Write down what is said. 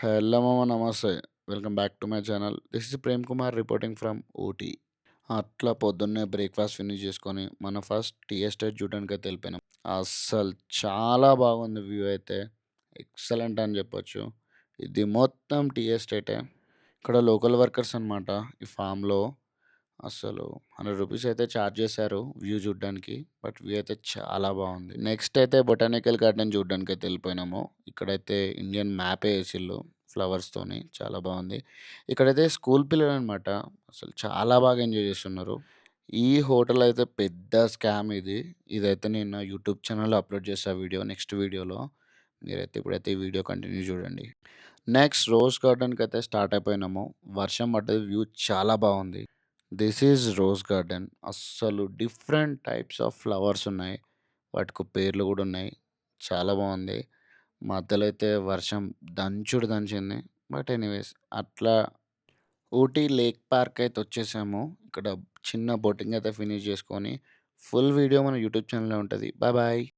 Hello, Mama. Namaste. Welcome back to my channel. This is Prem Kumar reporting from Ooty. అట్లా పొద్దున్నే breakfast finish చేసుకొని, మన first tea estate చూడడానికైతే ఎళ్ళిపోయినాం. అస్సలు చాలా బాగుంది వ్యూ అయితే. ఎక్సలెంట్ అని చెప్పొచ్చు. ఇది మొత్తం టీ ఎస్టేటే. ఇక్కడ లోకల్ వర్కర్స్ అనమాట ఈ ఫామ్‌లో. అస్సలు రూ. 100 అయితే చార్జ్ చేశారు వ్యూ చూడ్డానికి. బట్ వ్యూ అయితే చాలా బాగుంది. నెక్స్ట్ అయితే బొటానికల్ గార్డెన్ చూడ్డానికైతే ఎళ్ళిపోయినాము. ఇక్కడైతే ఇండియన్ మ్యాపే ఏసిల్లు ఫ్లవర్స్‌తోని. చాలా బాగుంది. ఇక్కడైతే స్కూల్ పిల్లలనమాట. అసలు చాలా బాగా ఎంజాయ్ చేస్తున్నారు. ఈ హోటల్ అయితే పెద్ద స్కామ్ ఇది. ఇదైతే నేను నా యూట్యూబ్ ఛానెల్‌లో అప్‌లోడ్ చేశా వీడియో నెక్స్ట్ వీడియోలో. మీరైతే ఇప్పుడైతే ఈ వీడియో కంటిన్యూ చూడండి. నెక్స్ట్ రోజ్ గార్డెన్‌కైతే స్టార్ట్ అయిపోయినాము. వర్షం పడ్డది. వ్యూ చాలా బాగుంది. This is rose garden. అస్సలు డిఫరెంట్ టైప్స్ ఆఫ్ ఫ్లవర్స్ ఉన్నాయి. వాటికి పేర్లు గూడా ఉన్నాయి. చాలా బాగుంది. మధ్యలో అయితే వర్షం దంచుడు దంచింది. బట్ ఎనీవేస్ అట్లా ఊటీ లేక్ పార్క్ అయితే వచ్చేసాము. ఇక్కడ చిన్న బోటింగ్ అయితే ఫినిష్ చేసుకొని, ఫుల్ వీడియో మన యూట్యూబ్ ఛానల్‌లో ఉంటది. Bye bye.